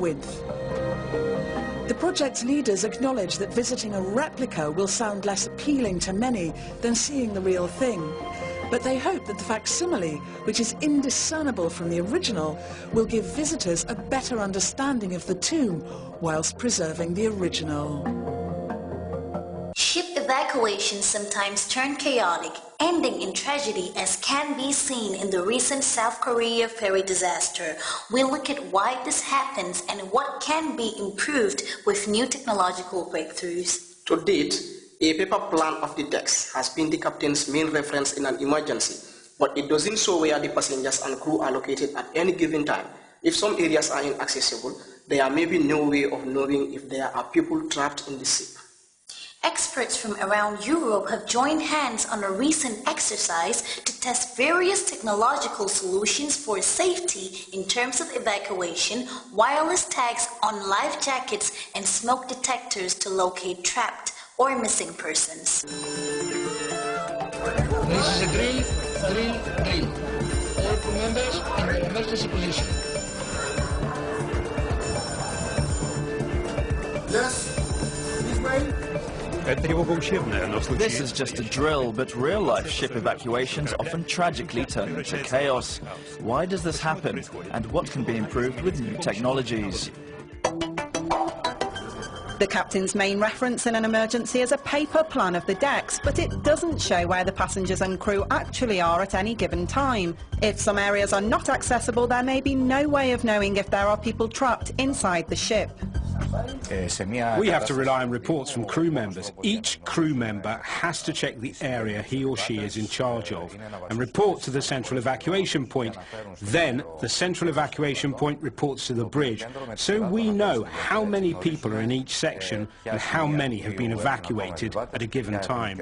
width. The project's leaders acknowledge that visiting a replica will sound less appealing to many than seeing the real thing. But they hope that the facsimile, which is indiscernible from the original, will give visitors a better understanding of the tomb whilst preserving the original. Ship evacuations sometimes turn chaotic, ending in tragedy, as can be seen in the recent South Korea ferry disaster. We look at why this happens and what can be improved with new technological breakthroughs. To date, a paper plan of the text has been the captain's main reference in an emergency, but it doesn't show where the passengers and crew are located at any given time. If some areas are inaccessible, there may be no way of knowing if there are people trapped in the ship. Experts from around Europe have joined hands on a recent exercise to test various technological solutions for safety in terms of evacuation, wireless tags on life jackets, and smoke detectors to locate trapped or missing persons. This is a drill. All crew members in the emergency position. Yes, this way. This is just a drill, but real-life ship evacuations often tragically turn into chaos. Why does this happen, and what can be improved with new technologies? The captain's main reference in an emergency is a paper plan of the decks, but it doesn't show where the passengers and crew actually are at any given time. If some areas are not accessible, there may be no way of knowing if there are people trapped inside the ship. We have to rely on reports from crew members. Each crew member has to check the area he or she is in charge of and report to the central evacuation point. Then the central evacuation point reports to the bridge, so we know how many people are in each section and how many have been evacuated at a given time.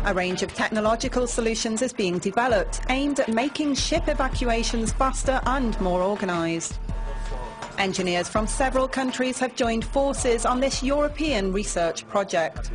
A range of technological solutions is being developed, aimed at making ship evacuations faster and more organised. Engineers from several countries have joined forces on this European research project.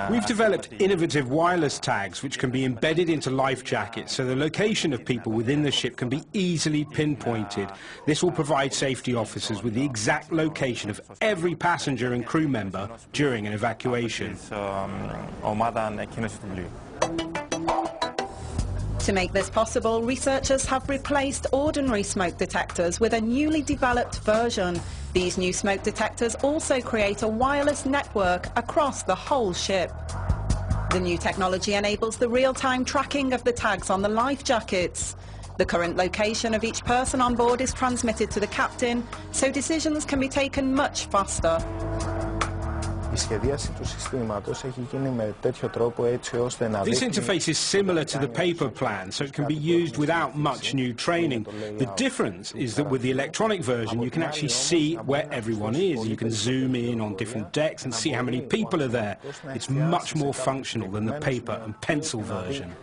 We've developed innovative wireless tags which can be embedded into life jackets, so the location of people within the ship can be easily pinpointed. This will provide safety officers with the exact location of every passenger and crew member during an evacuation. To make this possible, researchers have replaced ordinary smoke detectors with a newly developed version. These new smoke detectors also create a wireless network across the whole ship. The new technology enables the real-time tracking of the tags on the life jackets. The current location of each person on board is transmitted to the captain, so decisions can be taken much faster. This interface is similar to the paper plan, so it can be used without much new training. The difference is that with the electronic version you can actually see where everyone is. You can zoom in on different decks and see how many people are there. It's much more functional than the paper and pencil version.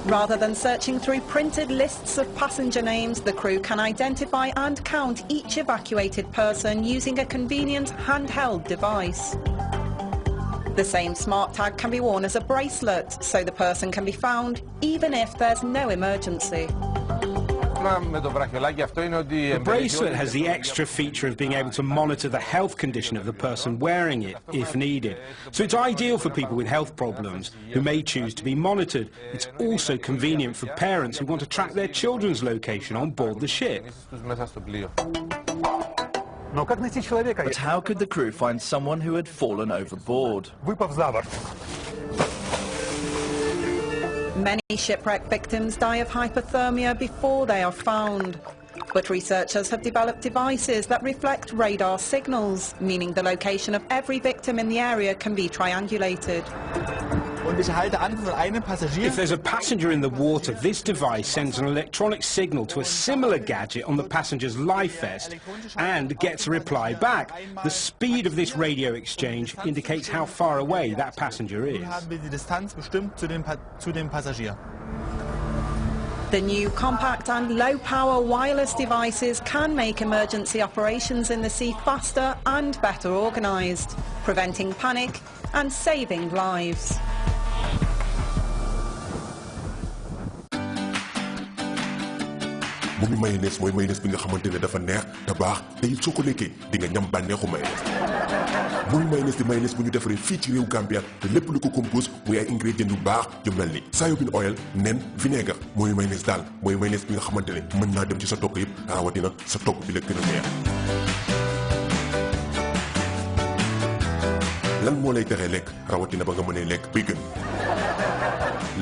Rather than searching through printed lists of passenger names, the crew can identify and count each evacuated person using a convenient handheld device. The same smart tag can be worn as a bracelet, so the person can be found even if there's no emergency. The bracelet has the extra feature of being able to monitor the health condition of the person wearing it, if needed. So it's ideal for people with health problems who may choose to be monitored. It's also convenient for parents who want to track their children's location on board the ship. But how could the crew find someone who had fallen overboard? Many shipwreck victims die of hypothermia before they are found. But researchers have developed devices that reflect radar signals, meaning the location of every victim in the area can be triangulated. If there's a passenger in the water, this device sends an electronic signal to a similar gadget on the passenger's life vest and gets a reply back. The speed of this radio exchange indicates how far away that passenger is. The new compact and low-power wireless devices can make emergency operations in the sea faster and better organised, preventing panic and saving lives. moom mayonnaise mooy mayonnaise bi nga xamante ne dafa neex te baax te it soo ko lekkee di nga ñam bànneexu mayonnaise moom mayonnaise di mayonnaise bu ñu defaree fii ci réew Gambia te lépp lu ko compose muy ay ingrédients yu baax yu mel ni soybean oil nen vinaigre mooy mayonnaise daal mooy mayonnaise bi nga xamante ne mën naa dem ci sa togg yëpp rawatina sa togg bi la gën a neex. lan moo lay teree lekk rawatina ba nga mënee lekk bi gën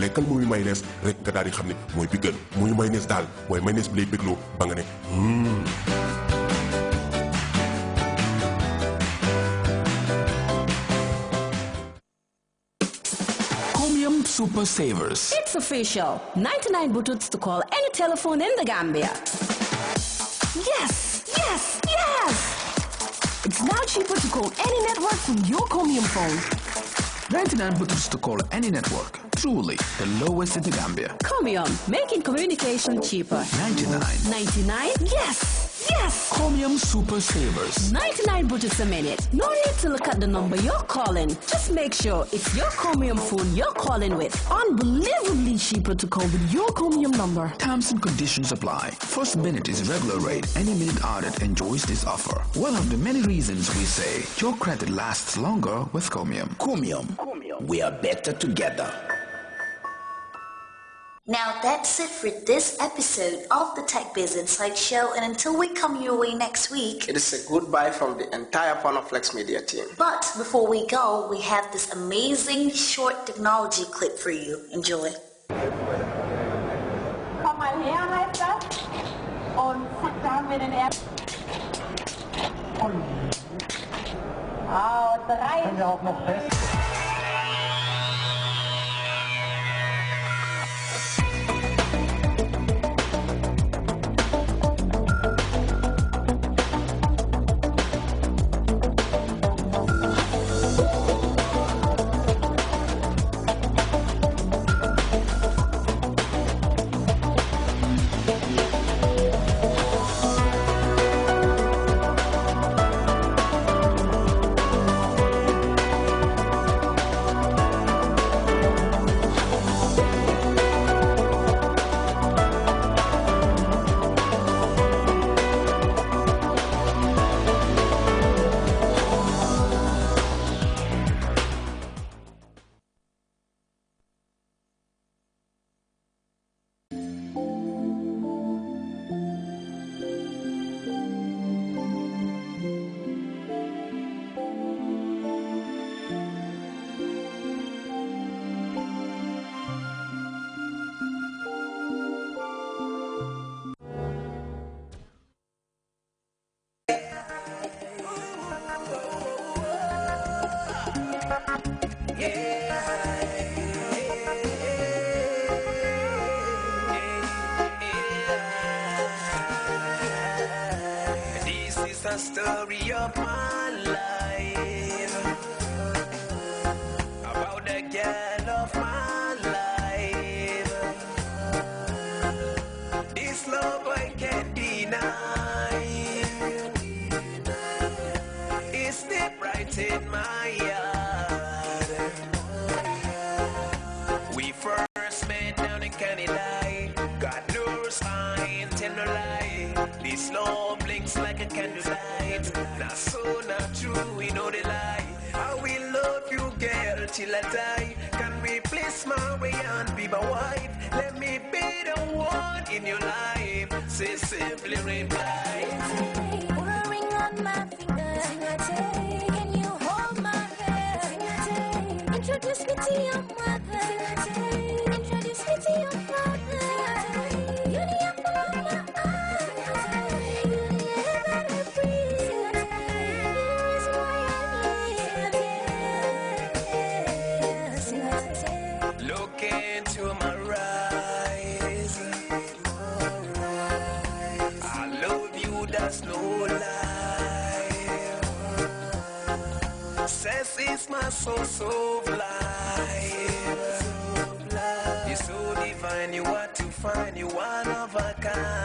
lekkal mooy mayonnaise rek nga daal di xam ne mooy bi gën mooy mayonnaise daal mooy mayonnaise bi lay bégloo ba nga ne Comium Super Savers. It's official. 99 buttons to call any telephone in the Gambia. Yes, yes, yes! It's now cheaper to call any network from your Comium phone. 99 buttons to call any network. Truly the lowest in the Gambia. Comium, making communication cheaper. 99. 99? Yes! Yes! Comium Super Savers. 99 buttons a minute. No need to look at the number you're calling. Just make sure it's your Comium phone you're calling with. Unbelievably cheaper to call with your Comium number. Terms and conditions apply. First minute is regular rate. Any minute added enjoys this offer. One of the many reasons we say your credit lasts longer with Comium. Comium. We are better together. Now that's it for this episode of the Tech Biz Insight Show, and until we come your way next week, it is a goodbye from the entire Panaflex Media team. But before we go, we have this amazing short technology clip for you. Enjoy. Komm mal her, heißt das, und da haben wir den ersten. Wow, 3. Können wir auch noch fest. The story of my life, about the girl of my life. This love I can't deny. It's deep right in my heart. We first met down in Canada. God knows I ain't tell no lie. This love blinks like a candlelight. Not so, not true, we know the lie. I will love you, girl, till I die. Can we please my way and be my wife? Let me be the one in your life. Say simply reply. Put a ring on my finger. Can you hold my hand? Introduce me to your mother. Introduce me to your father. You're the apple of my eye. Look into my eyes. I love you, that's no lie. Sex is my source of life. You're so divine, you are to find, you one of a kind.